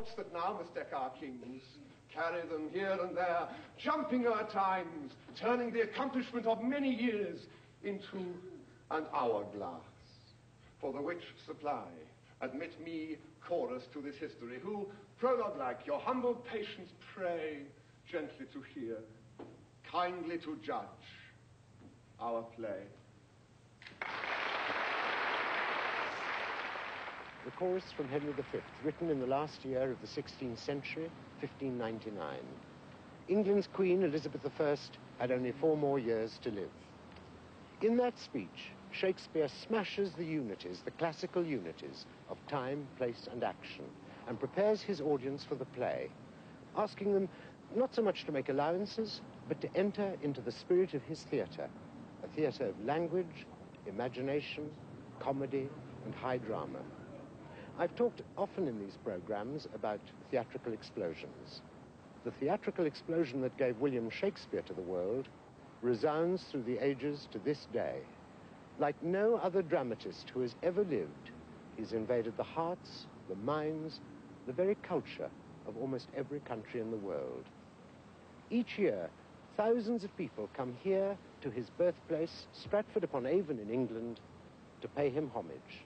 thoughts that now mistake our kings, carry them here and there, jumping our times, turning the accomplishment of many years into an hourglass. For the which supply, admit me chorus to this history, who, prologue-like, your humble patience pray, gently to hear, kindly to judge our play. The chorus from Henry V, written in the last year of the 16th century, 1599. England's Queen, Elizabeth I, had only 4 more years to live. In that speech, Shakespeare smashes the unities, the classical unities, of time, place, and action, and prepares his audience for the play, asking them not so much to make allowances, but to enter into the spirit of his theatre, a theatre of language, imagination, comedy, and high drama. I've talked often in these programs about theatrical explosions. The theatrical explosion that gave William Shakespeare to the world resounds through the ages to this day. Like no other dramatist who has ever lived, he's invaded the hearts, the minds, the very culture of almost every country in the world. Each year, thousands of people come here to his birthplace, Stratford-upon-Avon in England, to pay him homage.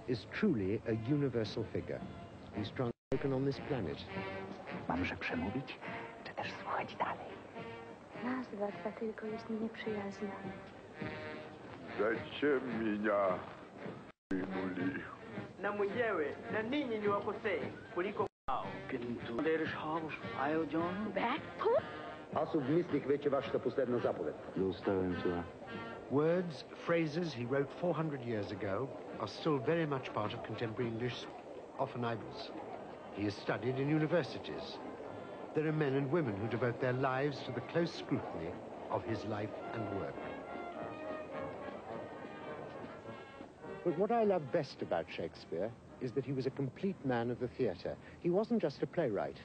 Is truly a universal figure. He's spoken on this planet. Mamże przemówić, czy też słuchać dalej? Nazwa ta tylko jest mi nieprzyjazna. Życie minia minuli. Na mwenyewe, na ninyi ni wakosei kuliko wao. Leriš Havoš, Ajo John? Backput? Аз обмислих вече вашата последна заповед. Да оставим това. Words, phrases he wrote 400 years ago are still very much part of contemporary English, often idle. He is studied in universities. There are men and women who devote their lives to the close scrutiny of his life and work. But what I love best about Shakespeare is that he was a complete man of the theatre. He wasn't just a playwright.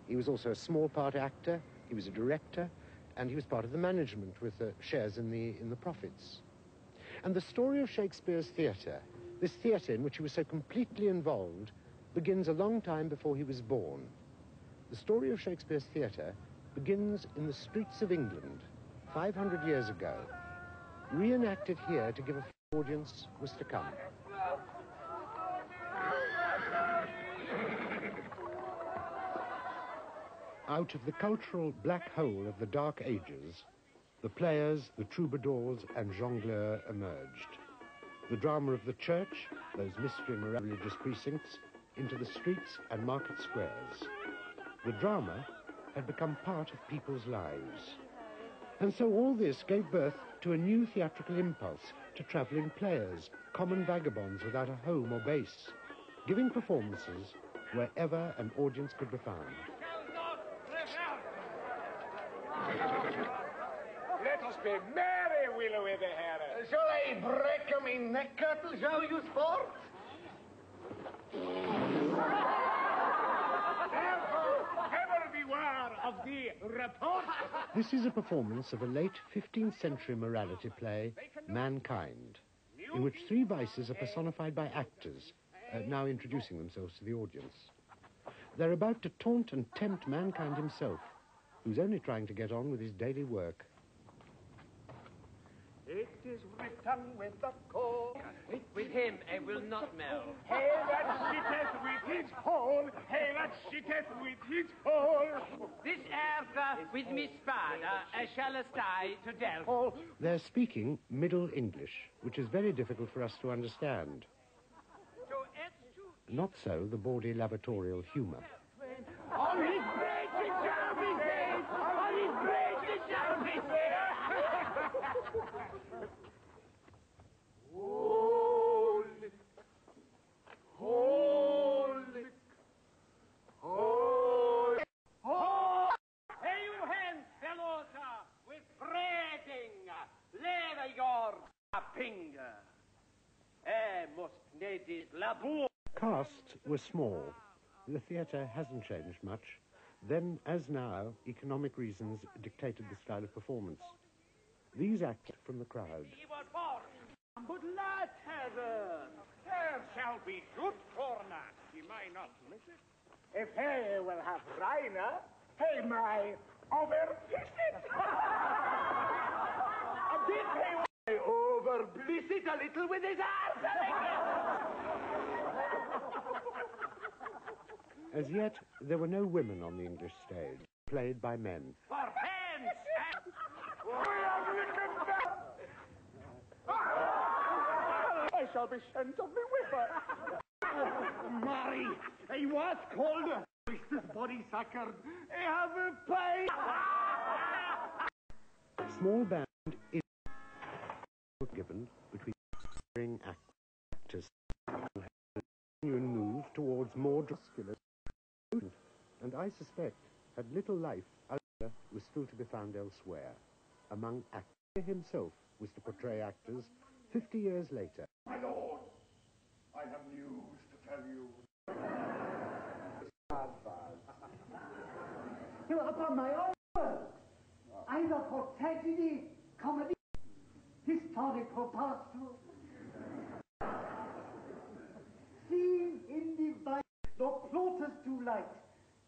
He was also a small part actor, he was a director, and he was part of the management with shares in the profits. And the story of Shakespeare's theatre, this theatre in which he was so completely involved, begins a long time before he was born. The story of Shakespeare's theatre begins in the streets of England 500 years ago. Reenacted here to give a audience was to come. Out of the cultural black hole of the Dark Ages, the players, the troubadours, and jongleurs emerged. The drama of the church, those mystery and religious precincts, into the streets and market squares. The drama had become part of people's lives. And so all this gave birth to a new theatrical impulse to travelling players, common vagabonds without a home or base, giving performances wherever an audience could be found. Let us be merry, willowy the hair. Shall I break 'em in neck curtains, shall you sport? Ever beware of the report. This is a performance of a late 15th century morality play, Mankind, in which 3 vices are personified by actors, now introducing themselves to the audience. They're about to taunt and tempt mankind himself, who's only trying to get on with his daily work. It is written with the coal. With him I will not melt. Hey, that shitteth with his hole. Hey, that shitteth with his hole. This earth with me spada shall stay to death. They're speaking Middle English, which is very difficult for us to understand. Not so the bawdy lavatorial humour. On his bridge it shall be said. On his bridge it shall be said. Holy, holy, holy, holy. Hey, you hands, fellows, with breeding, lever your finger. Must need labor. Casts were small. The theatre hasn't changed much. Then, as now, economic reasons dictated the style of performance. These acted from the crowd. But let heaven, there shall be good corner. He may not miss it. If he will have Rainer, he may overbliss it. Did he overbliss it a little with his arms? As yet, there were no women on the English stage, played by men. For hence! We have written that! I shall be sent of the whipper. Mary, he was called Christus body suckered. He have a pain. Small band is given between ring actors and move towards more muscular, and I suspect had little life was still to be found elsewhere. Among actors, himself was to portray actors 50 years later. My lord, I have news to tell you. You are upon my own word. Either for tragedy, comedy, historical pastoral. Scene in divine, nor plotters too light,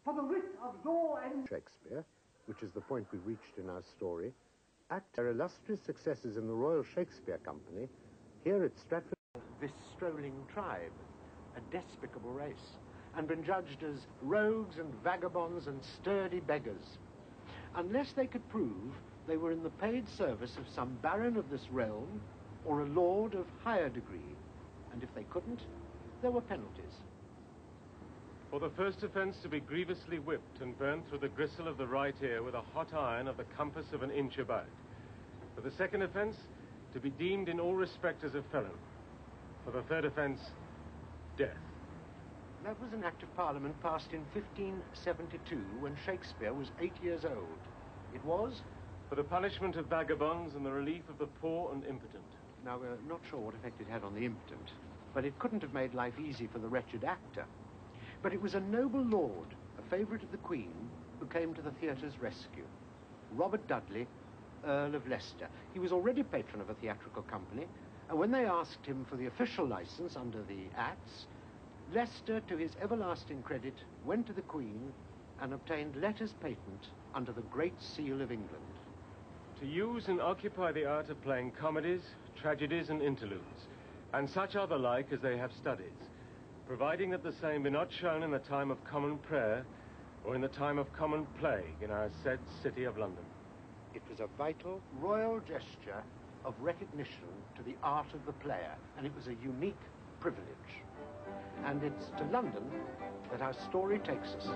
for the wit of law and Shakespeare, which is the point we reached in our story, act their illustrious successes in the Royal Shakespeare Company, here at Stratford. This strolling tribe, a despicable race, and been judged as rogues and vagabonds and sturdy beggars, unless they could prove they were in the paid service of some baron of this realm or a lord of higher degree, and if they couldn't, there were penalties. For the first offence, to be grievously whipped and burnt through the gristle of the right ear with a hot iron of the compass of an inch about. For the second offence, to be deemed in all respect as a felon. For the third offence, death. That was an Act of Parliament passed in 1572 when Shakespeare was 8 years old. It was for the punishment of vagabonds and the relief of the poor and impotent. Now, we're not sure what effect it had on the impotent, but it couldn't have made life easy for the wretched actor. But it was a noble lord, a favourite of the Queen, who came to the theatre's rescue. Robert Dudley, Earl of Leicester. He was already patron of a theatrical company, and when they asked him for the official licence under the Acts, Leicester, to his everlasting credit, went to the Queen and obtained letters patent under the Great Seal of England. To use and occupy the art of playing comedies, tragedies, and interludes, and such other like as they have studies, providing that the same be not shown in the time of common prayer or in the time of common plague in our said city of London. It was a vital royal gesture of recognition to the art of the player, and it was a unique privilege. And it's to London that our story takes us.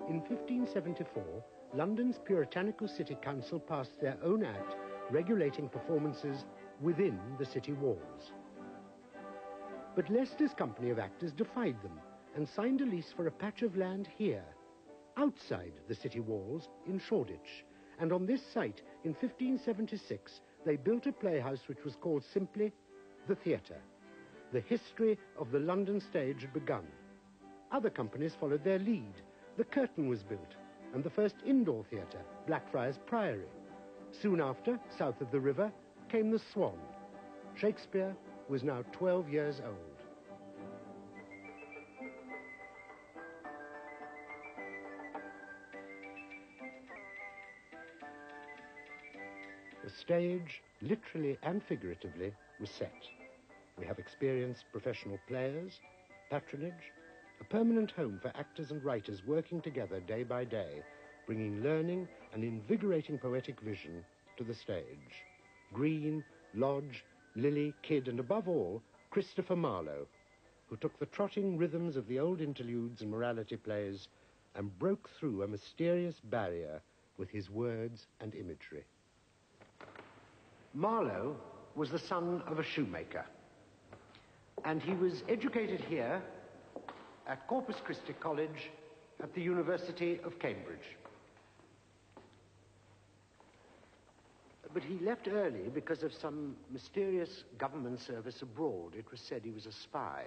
In 1574, London's puritanical city council passed their own act regulating performances within the city walls. But Leicester's company of actors defied them and signed a lease for a patch of land here, outside the city walls in Shoreditch. And on this site, in 1576, they built a playhouse which was called simply the Theatre. The history of the London stage had begun. Other companies followed their lead. The Curtain was built, and the first indoor theatre, Blackfriars Priory. Soon after, south of the river, came the Swan. Shakespeare was now 12 years old. The stage, literally and figuratively, was set. We have experienced professional players, patronage, a permanent home for actors and writers working together day by day, bringing learning and invigorating poetic vision to the stage. Green, Lodge, Lilly, Kidd, and above all, Christopher Marlowe, who took the trotting rhythms of the old interludes and morality plays and broke through a mysterious barrier with his words and imagery. Marlowe was the son of a shoemaker, and he was educated here at Corpus Christi College at the University of Cambridge. But he left early because of some mysterious government service abroad. It was said he was a spy,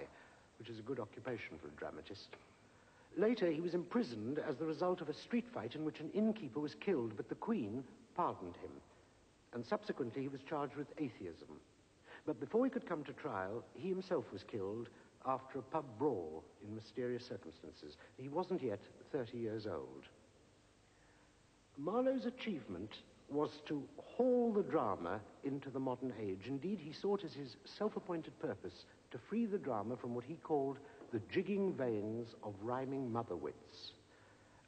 which is a good occupation for a dramatist. Later, he was imprisoned as the result of a street fight in which an innkeeper was killed, but the Queen pardoned him. And subsequently, he was charged with atheism. But before he could come to trial, he himself was killed after a pub brawl in mysterious circumstances. He wasn't yet 30 years old. Marlowe's achievement was to haul the drama into the modern age. Indeed, he sought as his self-appointed purpose to free the drama from what he called the jigging veins of rhyming mother-wits.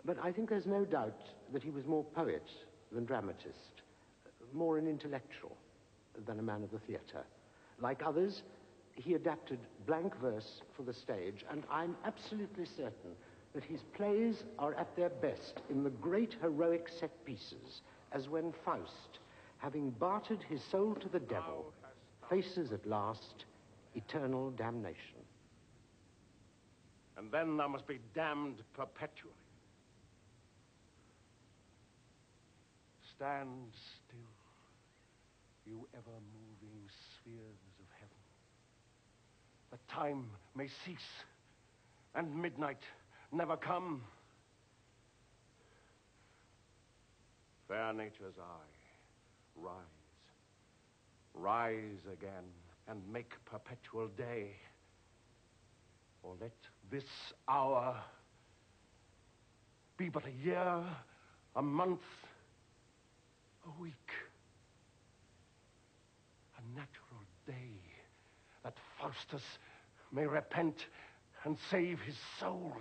But I think there's no doubt that he was more poet than dramatist, more an intellectual than a man of the theatre. Like others, he adapted blank verse for the stage, and I'm absolutely certain that his plays are at their best in the great heroic set pieces, as when Faust, having bartered his soul to the devil, faces at last eternal damnation. And then thou must be damned perpetually. Stand still, you ever-moving spheres of heaven, that time may cease and midnight never come. Fair nature's eye, rise again, and make perpetual day. Or let this hour be but a year, a month, a week, a natural day, that Faustus may repent and save his soul.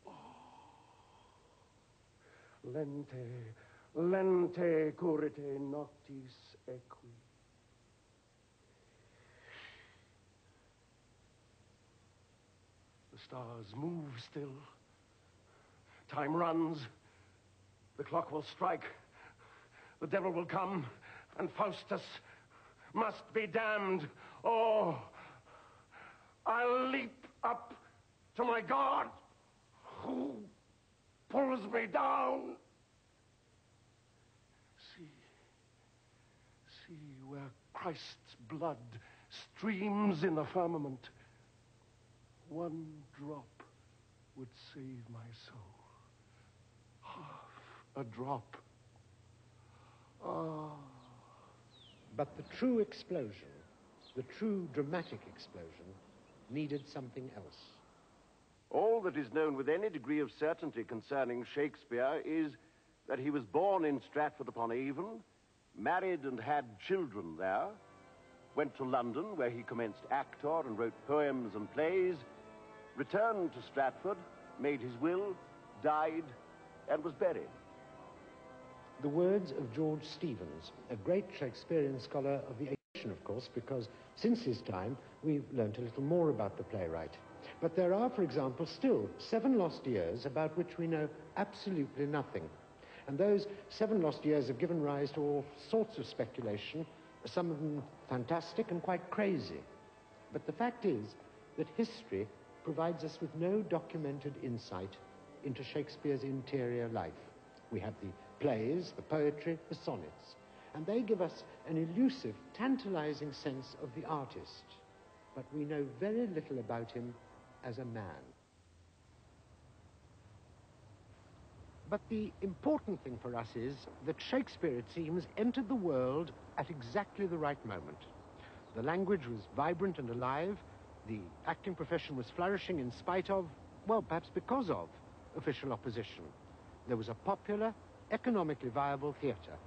Oh. Lente currite noctis equi. The stars move still. Time runs. The clock will strike. The devil will come, and Faustus must be damned. Oh, I'll leap up to my God, who pulls me down. See where Christ's blood streams in the firmament. One drop would save my soul. Half a drop. Ah. But the true explosion, the true dramatic explosion, needed something else. All that is known with any degree of certainty concerning Shakespeare is that he was born in Stratford-upon-Avon, married and had children there, went to London, where he commenced actor and wrote poems and plays, returned to Stratford, made his will, died, and was buried. The words of George Steevens, a great Shakespearean scholar of the age, of course, because since his time, we've learnt a little more about the playwright. But there are, for example, still 7 lost years about which we know absolutely nothing. And those 7 lost years have given rise to all sorts of speculation, some of them fantastic and quite crazy. But the fact is that history provides us with no documented insight into Shakespeare's interior life. We have the plays, the poetry, the sonnets, and they give us an elusive, tantalizing sense of the artist. But we know very little about him as a man. But the important thing for us is that Shakespeare, it seems, entered the world at exactly the right moment. The language was vibrant and alive. The acting profession was flourishing in spite of, well, perhaps because of, official opposition. There was a popular, economically viable theatre.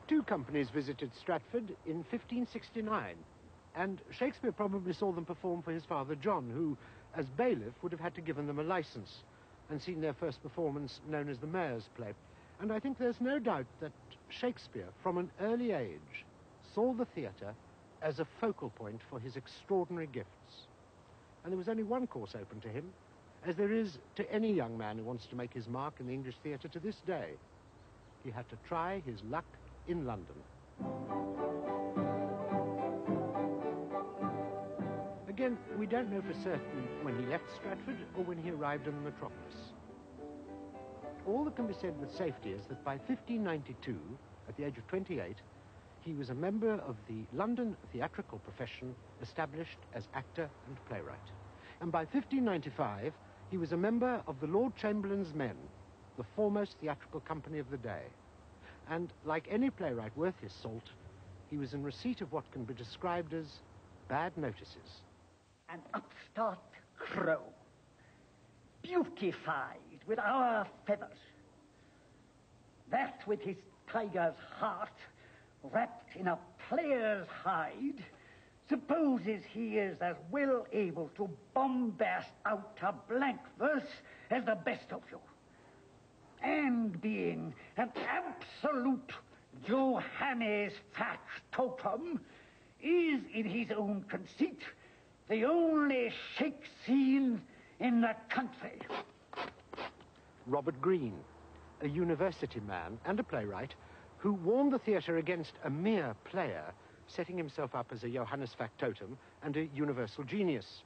2 companies visited Stratford in 1569, and Shakespeare probably saw them perform for his father John, who, as bailiff, would have had to give them a license and seen their first performance known as the Mayor's Play. And I think there's no doubt that Shakespeare, from an early age, saw the theatre as a focal point for his extraordinary gifts. And there was only one course open to him, as there is to any young man who wants to make his mark in the English theatre to this day. He had to try his luck in London. Again, we don't know for certain when he left Stratford or when he arrived in the metropolis. All that can be said with safety is that by 1592, at the age of 28, he was a member of the London theatrical profession established as actor and playwright. And by 1595, he was a member of the Lord Chamberlain's Men, the foremost theatrical company of the day. And like any playwright worth his salt, he was in receipt of what can be described as bad notices. An upstart crow, beautified with our feathers. That with his tiger's heart wrapped in a player's hide, supposes he is as well able to bombast out a blank verse as the best of you. And being an absolute Johannes factotum, is in his own conceit the only shake scene in the country. Robert Greene, a university man and a playwright who warned the theatre against a mere player setting himself up as a Johannes factotum and a universal genius.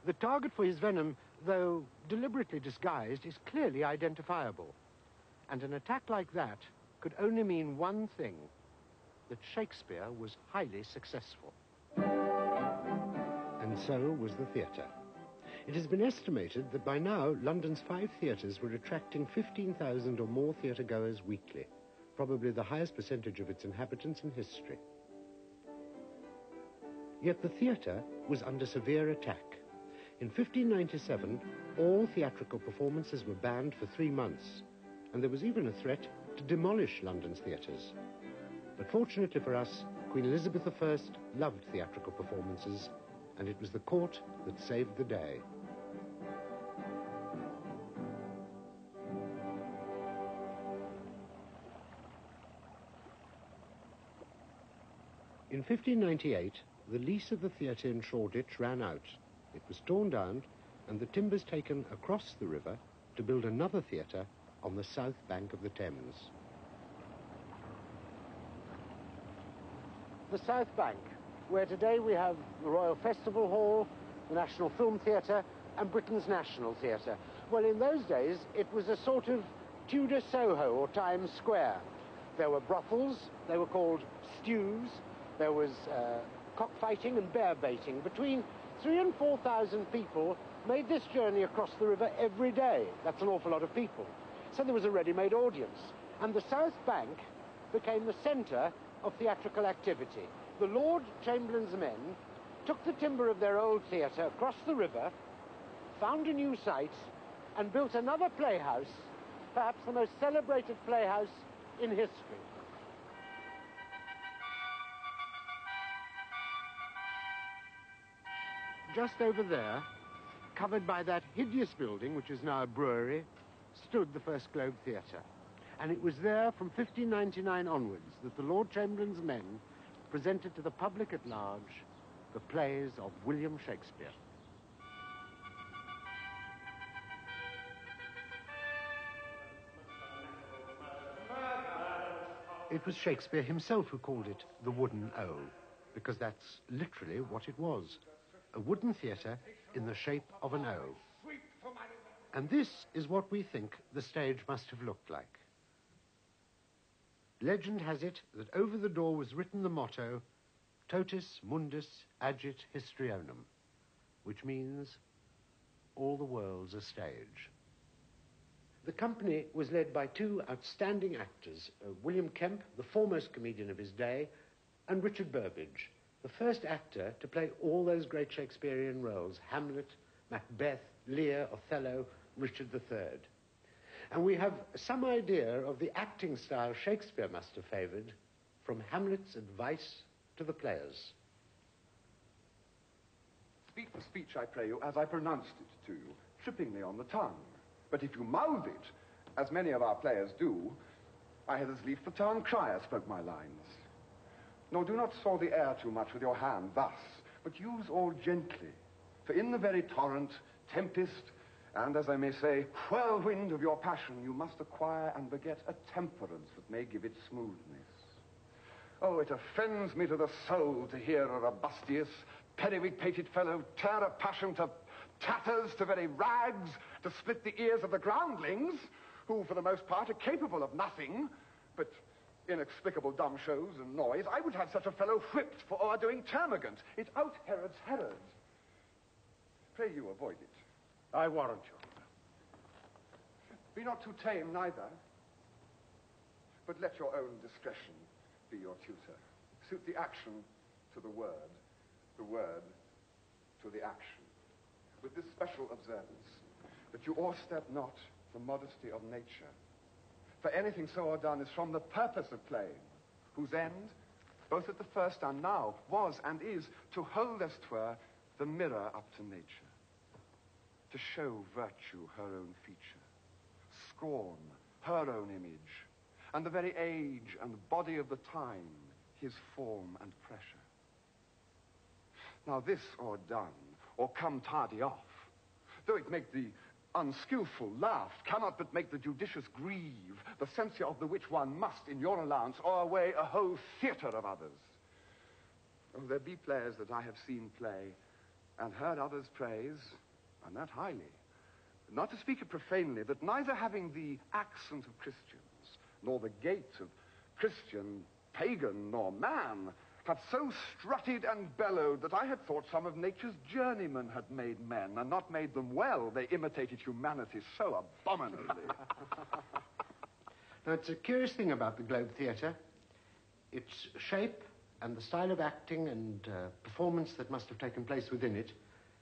The target for his venom, though deliberately disguised, is clearly identifiable. And an attack like that could only mean one thing, that Shakespeare was highly successful. And so was the theatre. It has been estimated that by now, London's 5 theatres were attracting 15,000 or more theatre-goers weekly, probably the highest percentage of its inhabitants in history. Yet the theatre was under severe attack. In 1597, all theatrical performances were banned for 3 months, and there was even a threat to demolish London's theatres. But fortunately for us, Queen Elizabeth I loved theatrical performances, and it was the court that saved the day. In 1598, the lease of the theatre in Shoreditch ran out. It was torn down, and the timbers taken across the river to build another theatre on the south bank of the Thames. The South Bank, where today we have the Royal Festival Hall, the National Film Theatre, and Britain's National Theatre. Well, in those days, it was a sort of Tudor Soho or Times Square. There were brothels, they were called stews, there was cockfighting and bear baiting. Between 3,000 and 4,000 people made this journey across the river every day. That's an awful lot of people. So there was a ready-made audience. And the South Bank became the centre of theatrical activity. The Lord Chamberlain's men took the timber of their old theatre across the river, found a new site, and built another playhouse, perhaps the most celebrated playhouse in history. Just over there, covered by that hideous building, which is now a brewery, stood the first Globe Theatre. And it was there from 1599 onwards that the Lord Chamberlain's men presented to the public at large the plays of William Shakespeare. It was Shakespeare himself who called it the Wooden O, because that's literally what it was. A wooden theatre in the shape of an O. And this is what we think the stage must have looked like. Legend has it that over the door was written the motto, Totus Mundus Agit Histrionum, which means all the world's a stage. The company was led by 2 outstanding actors, William Kemp, the foremost comedian of his day, and Richard Burbage, the first actor to play all those great Shakespearean roles, Hamlet, Macbeth, Lear, Othello, Richard III. And we have some idea of the acting style Shakespeare must have favoured, from Hamlet's advice to the players. Speak the speech, I pray you, as I pronounced it to you, trippingly on the tongue. But if you mouth it, as many of our players do, I had as lief the town crier spoke my lines. No, do not saw the air too much with your hand thus, but use all gently. For in the very torrent, tempest, and, as I may say, whirlwind of your passion, you must acquire and beget a temperance that may give it smoothness. Oh, it offends me to the soul to hear a robustious, periwig-pated fellow tear a passion to tatters, to very rags, to split the ears of the groundlings, who, for the most part, are capable of nothing but inexplicable dumb shows and noise, I would have such a fellow whipped for o'erdoing termagant. It out Herod's Herod. Pray you avoid it. I warrant you. Be not too tame neither, but let your own discretion be your tutor. Suit the action to the word to the action, with this special observance, that you o'erstep not the modesty of nature. For anything so o'erdone is from the purpose of playing, whose end, both at the first and now, was and is to hold as 'twere the mirror up to nature, to show virtue her own feature, scorn her own image, and the very age and body of the time his form and pressure. Now this o'erdone, or come tardy off, though it make the unskillful laugh, cannot but make the judicious grieve, the censure of the which one must, in your allowance, o'erweigh a whole theatre of others. Oh, there be players that I have seen play, and heard others praise, and that highly. Not to speak it profanely, that neither having the accent of Christians, nor the gait of Christian, pagan, nor man, have so strutted and bellowed that I had thought some of nature's journeymen had made men, and not made them well. They imitated humanity so abominably. Now, it's a curious thing about the Globe Theatre. Its shape and the style of acting and performance that must have taken place within it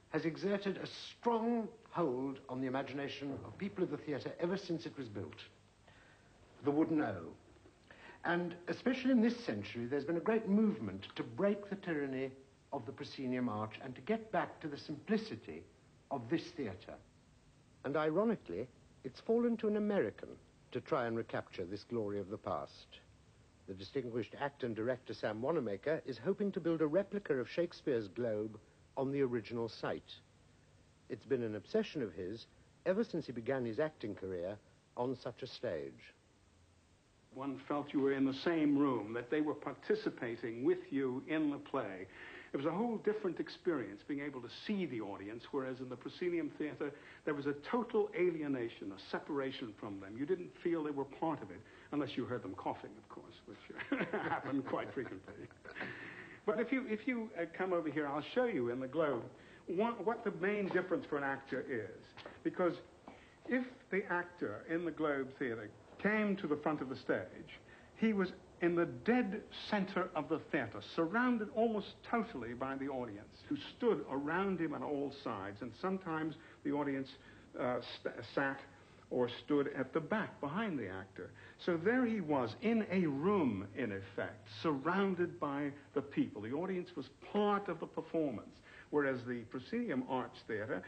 has exerted a strong hold on the imagination of people of the theatre ever since it was built. The wooden O. And especially in this century, there's been a great movement to break the tyranny of the proscenium arch and to get back to the simplicity of this theatre. And ironically, it's fallen to an American to try and recapture this glory of the past. The distinguished actor and director Sam Wanamaker is hoping to build a replica of Shakespeare's Globe on the original site. It's been an obsession of his ever since he began his acting career on such a stage. One felt you were in the same room, that they were participating with you in the play. It was a whole different experience, being able to see the audience, whereas in the proscenium theater, there was a total alienation, a separation from them. You didn't feel they were part of it, unless you heard them coughing, of course, which happened quite frequently. But if you come over here, I'll show you in the Globe what the main difference for an actor is. Because if the actor in the Globe Theatre came to the front of the stage, he was in the dead center of the theater, surrounded almost totally by the audience, who stood around him on all sides, and sometimes the audience sat or stood at the back behind the actor. So there he was, in a room, in effect, surrounded by the people. The audience was part of the performance, whereas the proscenium arch theater,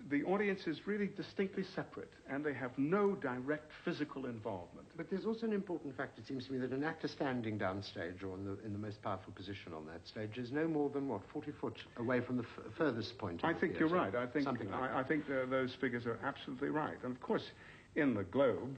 the audience is really distinctly separate, and they have no direct physical involvement. But there's also an important fact, it seems to me, that an actor standing downstage or in the most powerful position on that stage is no more than, 40 foot away from the furthest point of I the think theatre. you're right. I think those figures are absolutely right. And of course, in the Globe,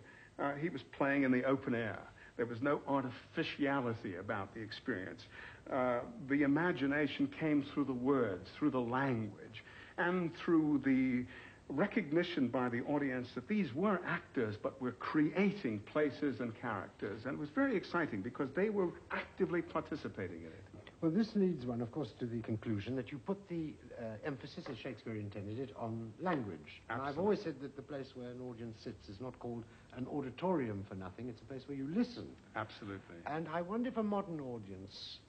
he was playing in the open air. There was no artificiality about the experience. The imagination came through the words, through the language, and through the recognition by the audience that these were actors, but were creating places and characters. And it was very exciting because they were actively participating in it. Well, this leads one, of course, to the conclusion that you put the emphasis, as Shakespeare intended it, on language. Absolutely. And I've always said that the place where an audience sits is not called an auditorium for nothing. It's a place where you listen. Absolutely. And I wonder if a modern audience,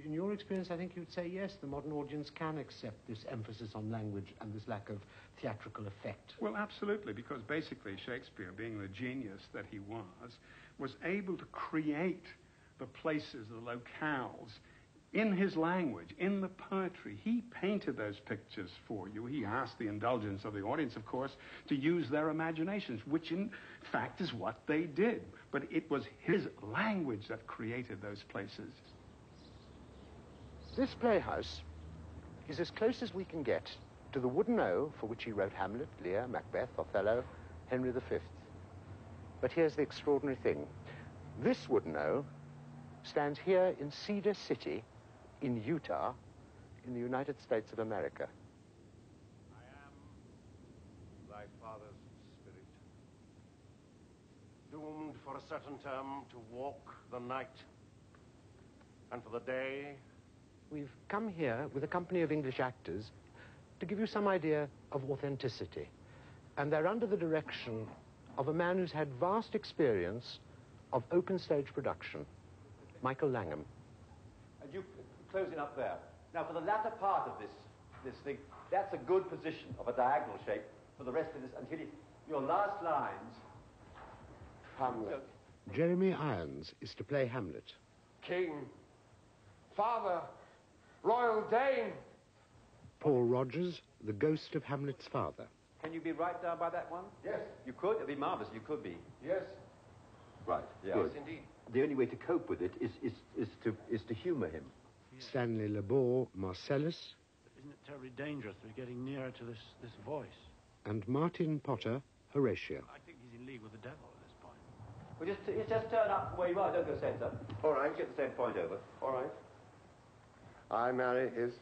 in your experience, I think you'd say yes, the modern audience can accept this emphasis on language and this lack of theatrical effect. Well, absolutely, because basically Shakespeare, being the genius that he was able to create the places, the locales, in his language, in the poetry. He painted those pictures for you. He asked the indulgence of the audience, of course, to use their imaginations, which in fact is what they did. But it was his language that created those places. This playhouse is as close as we can get to the wooden O for which he wrote Hamlet, Lear, Macbeth, Othello, Henry V. But here's the extraordinary thing. This wooden O stands here in Cedar City, in Utah, in the United States of America. I am thy father's spirit, doomed for a certain term to walk the night, and for the day. We've come here with a company of English actors to give you some idea of authenticity. And they're under the direction of a man who's had vast experience of open stage production, Michael Langham. And you closing up there. Now, for the latter part of this thing, that's a good position of a diagonal shape for the rest of this, until your last lines. Hamlet. Jeremy Irons is to play Hamlet. King, father, royal Dane. Paul Rogers, the ghost of Hamlet's father. Can you be right down by that one? Yes. You could? It'd be marvelous. You could be. Yes. Right. Yeah. Yes, indeed. The only way to cope with it is to humor him. Stanley Labor, Marcellus. Isn't it terribly dangerous? We're getting nearer to this voice. And Martin Potter, Horatio. I think he's in league with the devil at this point. Well, just turn up where you are. Don't go centre. All right. Get the same point over. All right. I, Mary, is...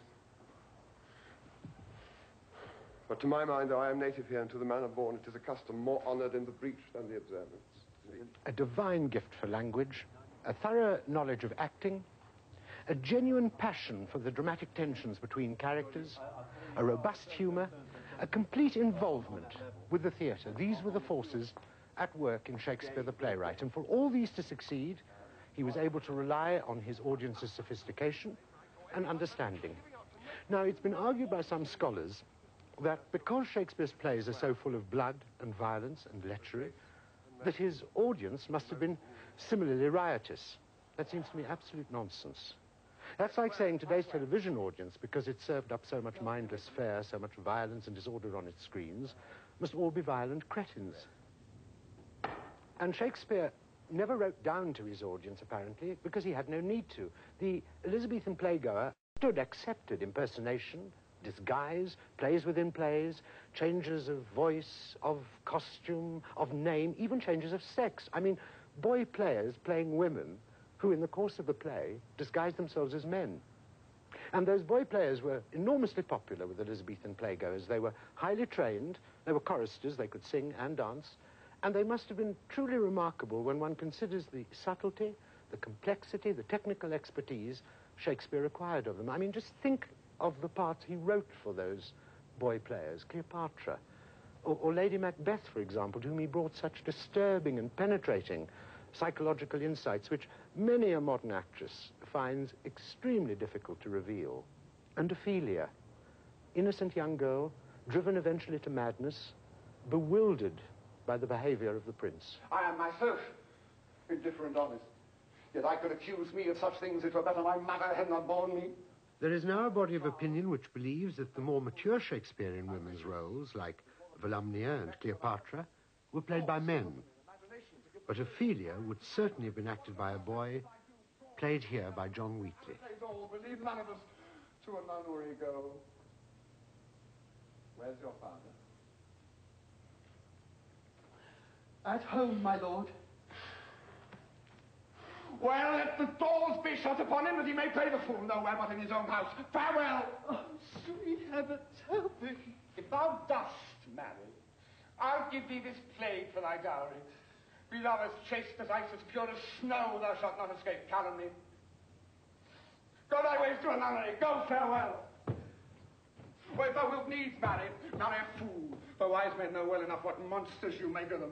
But to my mind, though I am native here and to the manner born, it is a custom more honoured in the breach than the observance. A divine gift for language, a thorough knowledge of acting, a genuine passion for the dramatic tensions between characters, a robust humour, a complete involvement with the theatre. These were the forces at work in Shakespeare the playwright. And for all these to succeed, he was able to rely on his audience's sophistication and understanding. Now, it's been argued by some scholars that because Shakespeare's plays are so full of blood and violence and lechery, that his audience must have been similarly riotous. That seems to me absolute nonsense. That's like saying today's television audience, because it served up so much mindless fare, so much violence and disorder on its screens, must all be violent cretins. And Shakespeare never wrote down to his audience, apparently, because he had no need to. The Elizabethan playgoer stood accepted impersonation, disguise, plays within plays, changes of voice, of costume, of name, even changes of sex. I mean, boy players playing women who, in the course of the play, disguised themselves as men. And those boy players were enormously popular with Elizabethan playgoers. They were highly trained, they were choristers, they could sing and dance, and they must have been truly remarkable when one considers the subtlety, the complexity, the technical expertise Shakespeare acquired of them. I mean, just think of the parts he wrote for those boy players, Cleopatra, or Lady Macbeth, for example, to whom he brought such disturbing and penetrating psychological insights which many a modern actress finds extremely difficult to reveal. And Ophelia, innocent young girl, driven eventually to madness, bewildered by the behavior of the prince. I am myself indifferent honest. Yet I could accuse me of such things it were better my mother had not borne me. There is now a body of opinion which believes that the more mature Shakespearean women's roles, like Volumnia and Cleopatra, were played by men. But Ophelia would certainly have been acted by a boy, played here by John Wheatley. Believe none of us to a nunnery go. Where's your father? At home, my lord. Well, let the doors be shut upon him that he may play the fool nowhere but in his own house. Farewell! Oh, sweet heavens, help me. If thou dost marry, I'll give thee this plague for thy dowry. Be thou as chaste as ice, as pure as snow, thou shalt not escape calumny. Go thy ways to a nunnery. Go, farewell. Well, if thou wilt needs marry a fool. For wise men know well enough what monsters you make of them.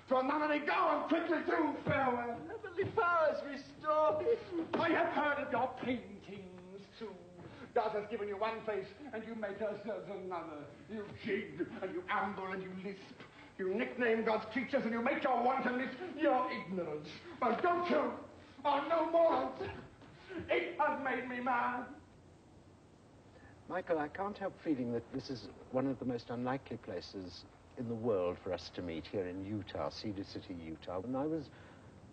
To a nunnery go, and quickly do, farewell. Heavenly powers, restore me. I have heard of your paintings, too. God has given you one face, and you make us another. You jig, and you amble, and you lisp. You nickname God's creatures, and you make your wantonness your ignorance. Well, don't you? Oh, no more. It has made me mad. Michael, I can't help feeling that this is one of the most unlikely places in the world for us to meet, here in Utah, Cedar City, Utah. And I was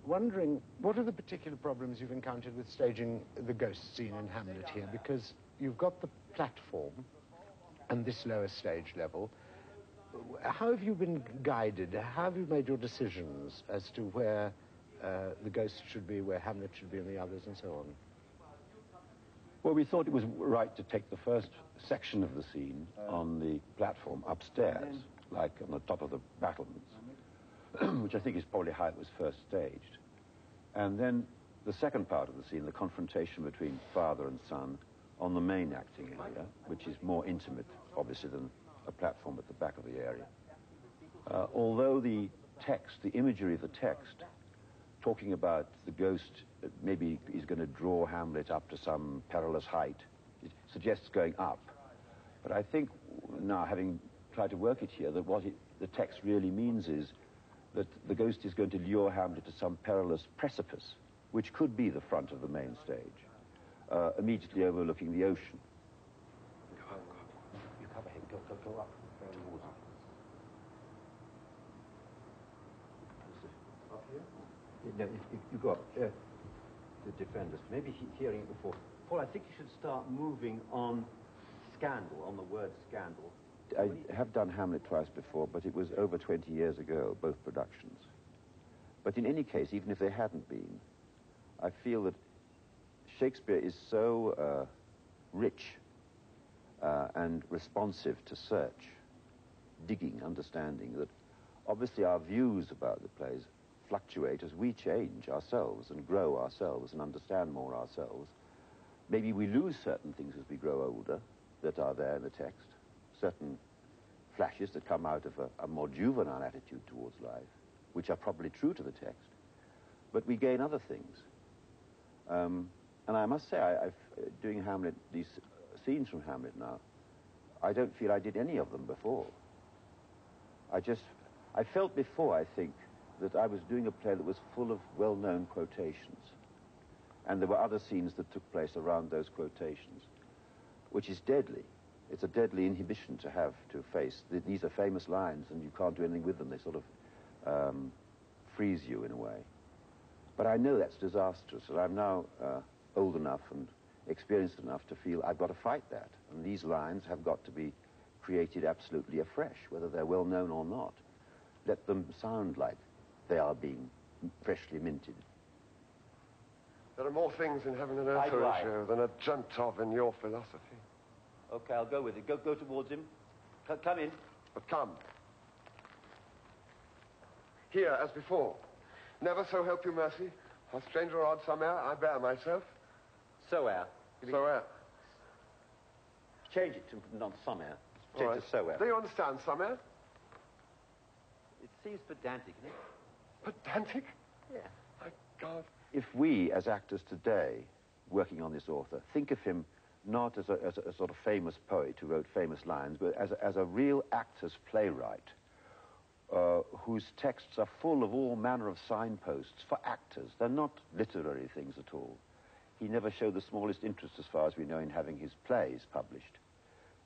wondering, what are the particular problems you've encountered with staging the ghost scene in Hamlet here? Because you've got the platform and this lower stage level. How have you been guided? How have you made your decisions as to where the ghost should be, where Hamlet should be, and the others, and so on? Well, we thought it was right to take the first section of the scene on the platform upstairs, like on the top of the battlements. which I think is probably how it was first staged. And then the second part of the scene, the confrontation between father and son on the main acting area, which is more intimate, obviously, than a platform at the back of the area. Although the text, the imagery of the text, talking about the ghost, maybe is going to draw Hamlet up to some perilous height, it suggests going up. But I think now, having tried to work it here, that what the text really means is that the ghost is going to lure Hamlet to some perilous precipice, which could be the front of the main stage, immediately overlooking the ocean. You cover him. Go up towards him. Up here? No, if you go up, the defenders. Maybe hearing it before. Paul, I think you should start moving on scandal, on the word scandal. I have done Hamlet twice before, but it was over 20 years ago, both productions. But in any case, even if they hadn't been, I feel that Shakespeare is so rich and responsive to search, digging, understanding, that obviously our views about the plays fluctuate as we change ourselves and grow ourselves and understand more ourselves. Maybe we lose certain things as we grow older that are there in the text, certain flashes that come out of a more juvenile attitude towards life, which are probably true to the text, but we gain other things. And I must say, doing Hamlet, these scenes from Hamlet now, I don't feel I did any of them before. I felt before, I think, that I was doing a play that was full of well-known quotations. And there were other scenes that took place around those quotations, which is deadly. It's a deadly inhibition to have to face. These are famous lines, and you can't do anything with them. They sort of freeze you in a way. But I know that's disastrous, and I'm now old enough and experienced enough to feel I've got to fight that. And these lines have got to be created absolutely afresh, whether they're well known or not. Let them sound like they are being freshly minted. There are more things in heaven and earth, Horatio, than are dreamt of in your philosophy. Okay, I'll go with it. Go towards him. Come in. But come. Here, as before. Never so help you mercy. How strange or odd somehow I bear myself. So-air. So-air. Change it to not some-air. Change it to so-air. Do you understand somehow? It seems pedantic, isn't it? Pedantic? Yeah. My God. If we, as actors today, working on this author, think of him not as a sort of famous poet who wrote famous lines, but as a real actor's playwright, whose texts are full of all manner of signposts for actors. They're not literary things at all. He never showed the smallest interest, as far as we know, in having his plays published.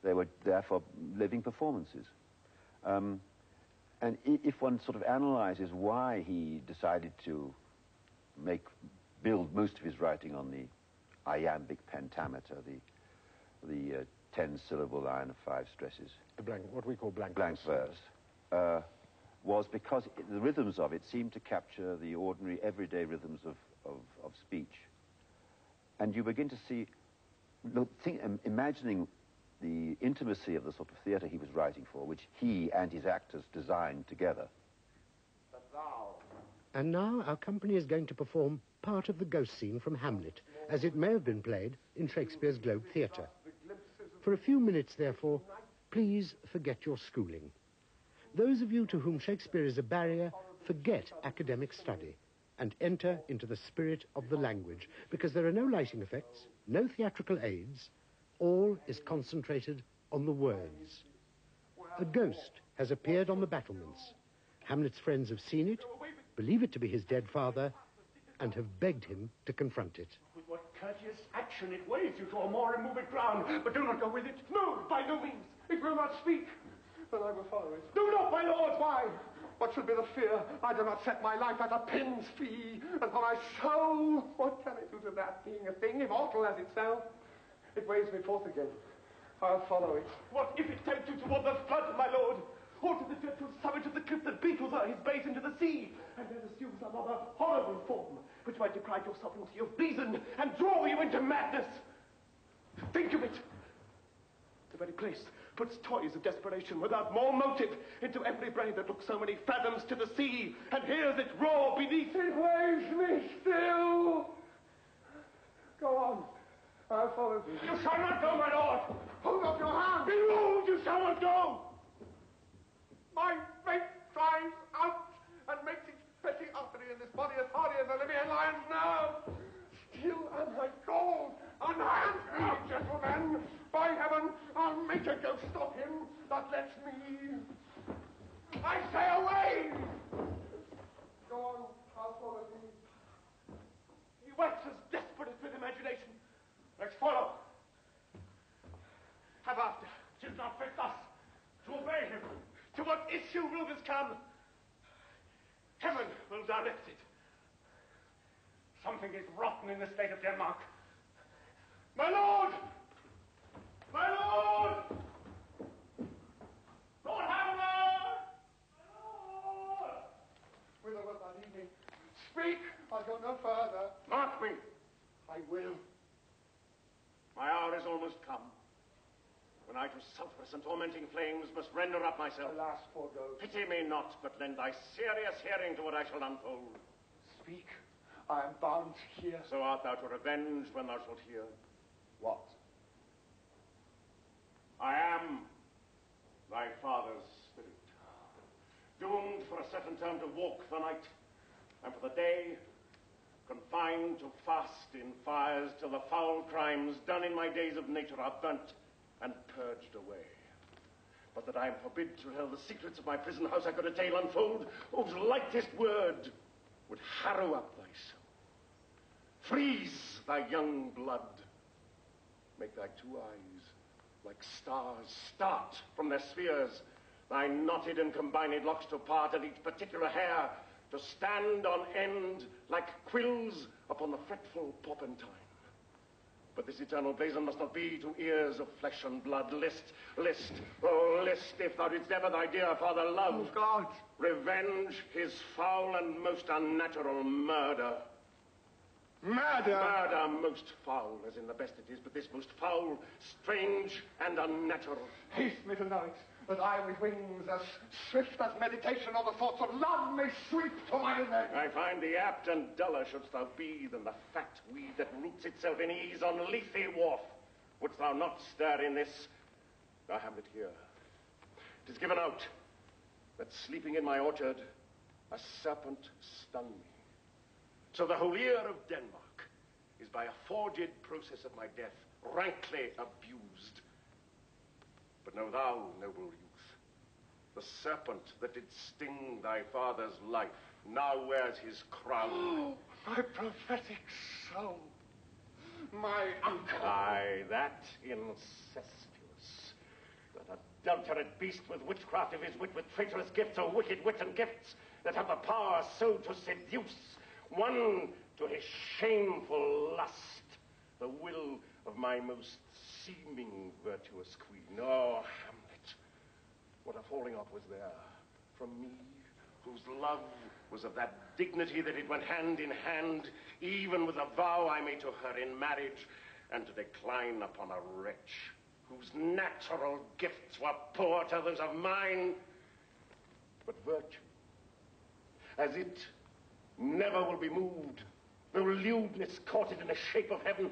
They were therefore living performances. And if one sort of analyzes why he decided to build most of his writing on the iambic pentameter, the 10-syllable line of 5 stresses. The blank, what we call blank verse. Was because the rhythms of it seemed to capture the ordinary, everyday rhythms of speech. And you begin to see, imagining the intimacy of the sort of theatre he was writing for, which he and his actors designed together. And now our company is going to perform part of the ghost scene from Hamlet, as it may have been played in Shakespeare's Globe Theatre. For a few minutes, therefore, please forget your schooling. Those of you to whom Shakespeare is a barrier, forget academic study and enter into the spirit of the language, because there are no lighting effects, no theatrical aids. All is concentrated on the words. A ghost has appeared on the battlements. Hamlet's friends have seen it, believe it to be his dead father, and have begged him to confront it. With what courteous action it waves you to a more removed ground, but do not go with it. No, by no means. It will not speak. Then I will follow it. Do not, my lord. Why? What should be the fear? I do not set my life at a pin's fee. And for my soul, what can I do to that, being a thing immortal as itself? It waves me forth again. I'll follow it. What if it takes you toward the flood, my lord? Or to the dreadful summit of the cliff that beetles his base into the sea, and then assumes some other horrible form, which might deprive your sovereignty of reason and draw you into madness? Think of it. The very place puts toys of desperation without more motive into every brain that looks so many fathoms to the sea and hears it roar beneath. It waves me still. Go on. I'll follow you. You shall not go, my lord. Hold up your hand. Behold, you shall not go. My fate drives out and makes its petty artery in this body as hardy as a Libyan lion's nerve. Still am I called. Unhand me, gentlemen. By heaven, I'll make a ghost of him that lets me. I say away. Go on, I'll follow you. He waxes desperate with imagination. Let's follow. Have after. 'Tis not fit thus to obey him. To what issue will this come? Heaven will direct it. Something is rotten in the state of Denmark. My lord! My lord! Lord Hammer! My lord! Whither was that evening? Speak! I'll go no further. Mark me. I will. My hour is almost come, when I to sulphurous and tormenting flames must render up myself. Alas, poor ghost. Pity me not, but lend thy serious hearing to what I shall unfold. Speak. I am bound to hear. So art thou to revenge when thou shalt hear. What? I am thy father's spirit, doomed for a certain term to walk the night, and for the day confined to fast in fires till the foul crimes done in my days of nature are burnt and purged away. But that I am forbid to tell the secrets of my prison house, I could a tale unfold whose lightest word would harrow up thy soul, freeze thy young blood, make thy two eyes like stars start from their spheres, thy knotted and combined locks to part at each particular hair, to stand on end like quills upon the fretful porpentine. But this eternal blazon must not be to ears of flesh and blood. List, oh list, if thou didst ever thy dear father love. Oh, God. Revenge his foul and most unnatural murder. Murder? Murder most foul, as in the best it is, but this most foul, strange, and unnatural. Haste me to know it, that I with wings as swift as meditation or the thoughts of love may sweep to my revenge. I find thee apt and duller shouldst thou be than the fat weed that roots itself in ease on Lethe wharf. Wouldst thou not stir in this? I have it here. 'Tis given out that sleeping in my orchard, a serpent stung me. So the whole ear of Denmark is by a forged process of my death rankly abused. But know thou, noble youth, the serpent that did sting thy father's life now wears his crown. Oh, my prophetic soul, my uncle. Aye, that incestuous, that adulterate beast with witchcraft of his wit, with traitorous gifts, or wicked wit and gifts, that have the power so to seduce one to his shameful lust, the will of my most seeming virtuous queen. Oh, Hamlet, what a falling off was there from me, whose love was of that dignity that it went hand in hand, even with a vow I made to her in marriage, and to decline upon a wretch whose natural gifts were poor to those of mine. But virtue, as it never will be moved, though lewdness caught it in the shape of heaven,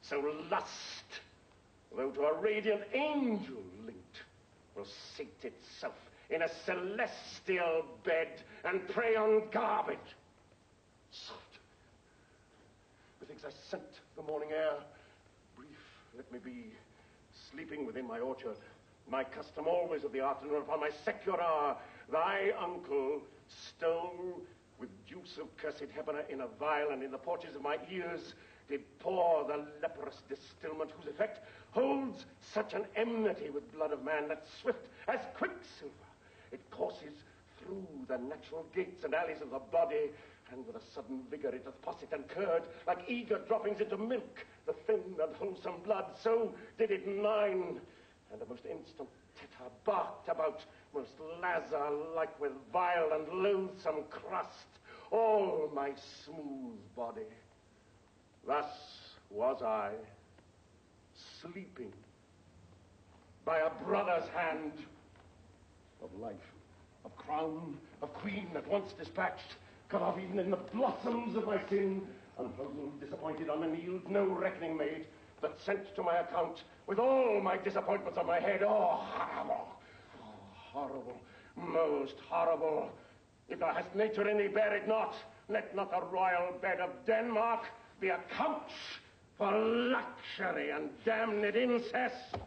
so lust, though to a radiant angel linked, will sate itself in a celestial bed and prey on garbage. Soft. Methinks I scent the morning air. Brief let me be, sleeping within my orchard, my custom always of the afternoon upon my secular hour, thy uncle stole with juice of cursed Hebena in a vial, and in the porches of my ears did pour the leprous distilment, whose effect holds such an enmity with blood of man that swift as quicksilver it courses through the natural gates and alleys of the body, and with a sudden vigor it doth posset and curd like eager droppings into milk the thin and wholesome blood. So did it mine, and a most instant titter barked about, most lazar-like with vile and loathsome crust, all my smooth body. Thus was I, sleeping, by a brother's hand. Of life, of crown, of queen at once dispatched, cut off even in the blossoms of my sin, unpuzzled, disappointed, unannealed, no reckoning made, but sent to my account with all my disappointments on my head. Oh, horrible! Oh, horrible! Most horrible! If thou hast nature in thee, bear it not. Let not the royal bed of Denmark be a couch for luxury and damned incest.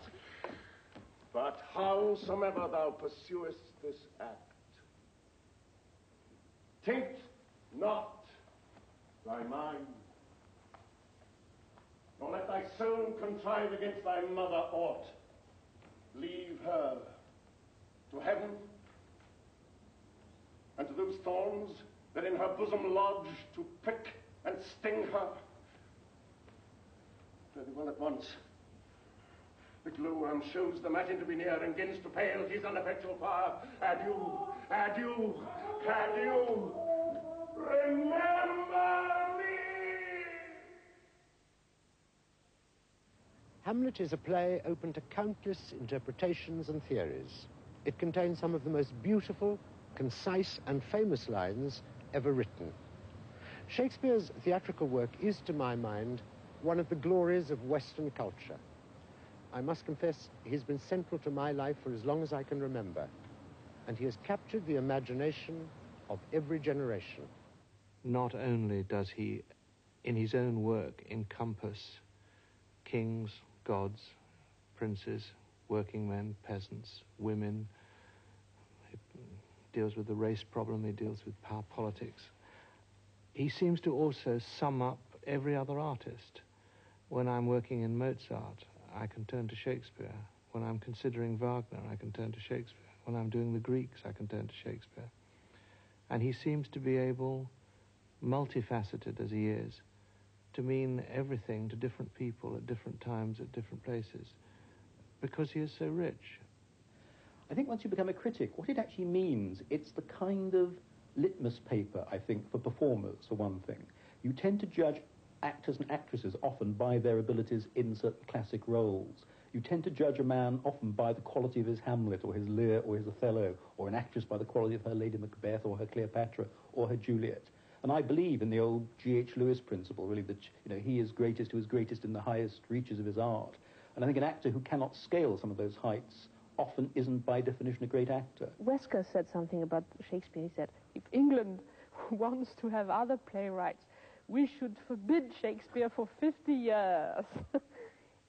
But howsoever thou pursuest this act, taint not thy mind, nor let thy soul contrive against thy mother aught. Leave her to heaven and to those thorns that in her bosom lodge to prick and sting her. Very well at once. The glowworm shows the matin to be near and begins to pale his ineffectual fire. Adieu, adieu, adieu. Remember me! Hamlet is a play open to countless interpretations and theories. It contains some of the most beautiful, concise, and famous lines ever written. Shakespeare's theatrical work is, to my mind, one of the glories of Western culture. I must confess, he's been central to my life for as long as I can remember, and he has captured the imagination of every generation. Not only does he, in his own work, encompass kings, gods, princes, working men, peasants, women. He deals with the race problem, he deals with power politics. He seems to also sum up every other artist. When I'm working in Mozart, I can turn to Shakespeare. When I'm considering Wagner, I can turn to Shakespeare. When I'm doing the Greeks, I can turn to Shakespeare. And he seems to be able, multifaceted as he is, to mean everything to different people at different times, at different places, because he is so rich. I think once you become a critic, what it actually means, it's the kind of litmus paper, I think, for performers, for one thing. You tend to judge actors and actresses often by their abilities in certain classic roles. You tend to judge a man often by the quality of his Hamlet or his Lear or his Othello, or an actress by the quality of her Lady Macbeth or her Cleopatra or her Juliet. And I believe in the old G.H. Lewis principle, really, that he is greatest who is greatest in the highest reaches of his art. And I think an actor who cannot scale some of those heights often isn't by definition a great actor. Wesker said something about Shakespeare. He said, if England wants to have other playwrights, we should forbid Shakespeare for 50 years.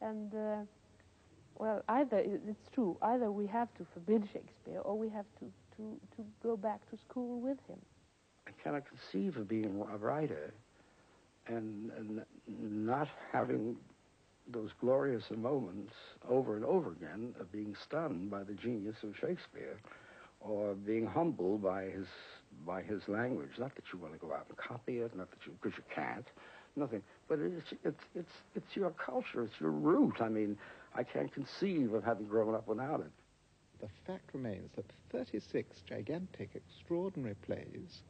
And, well, either, it's true, either we have to forbid Shakespeare or we have to go back to school with him. I cannot conceive of being a writer and not having those glorious moments over and over again of being stunned by the genius of Shakespeare or being humbled by his language. Not that you want to go out and copy it, not that because you can't, nothing. But it's your culture, it's your root. I mean, I can't conceive of having grown up without it. The fact remains that 36 gigantic, extraordinary plays,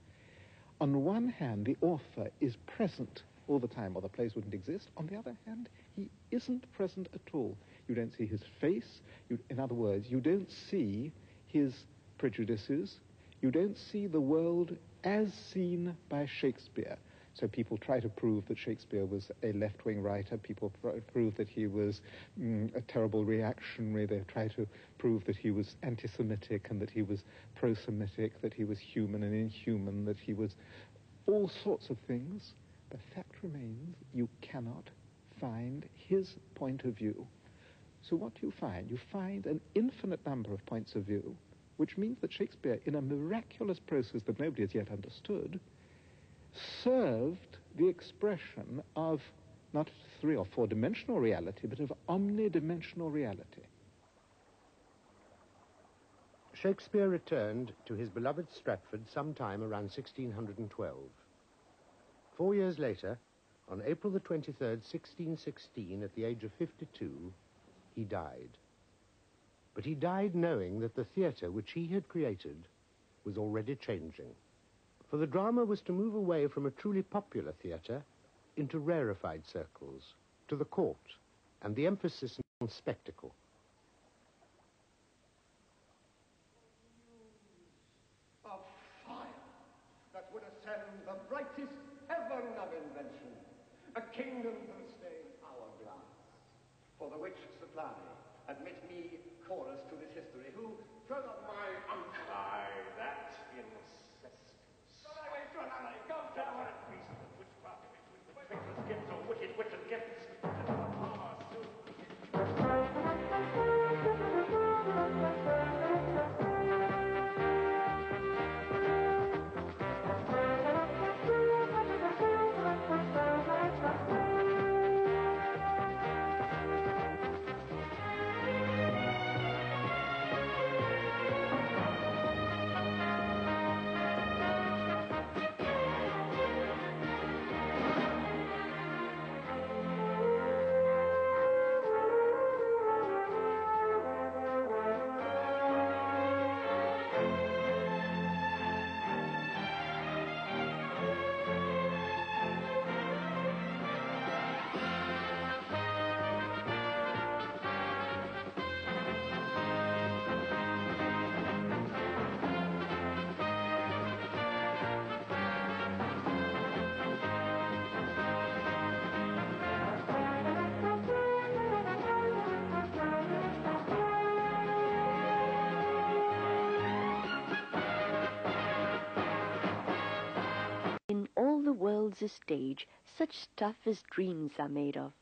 on one hand, the author is present all the time, or the plays wouldn't exist. On the other hand, he isn't present at all. You don't see his face. In other words, you don't see his prejudices. You don't see the world as seen by Shakespeare. So people try to prove that Shakespeare was a left-wing writer. People prove that he was a terrible reactionary. They try to prove that he was anti-Semitic and that he was pro-Semitic, that he was human and inhuman, that he was all sorts of things. The fact remains, you cannot find his point of view. So what do you find? You find an infinite number of points of view, which means that Shakespeare, in a miraculous process that nobody has yet understood, served the expression of not 3- or 4-dimensional reality, but of omnidimensional reality. Shakespeare returned to his beloved Stratford sometime around 1612. 4 years later, on April the 23rd, 1616, at the age of 52, he died. But he died knowing that the theatre which he had created was already changing. For the drama was to move away from a truly popular theatre into rarefied circles, to the court, and the emphasis on spectacle. reply. Admit me chorus to this history, who further my uncle. Aye, that incestuous. Come down, priest of witchcraft, wicked gifts, or wicked gifts. In all the world's a stage, such stuff as dreams are made of.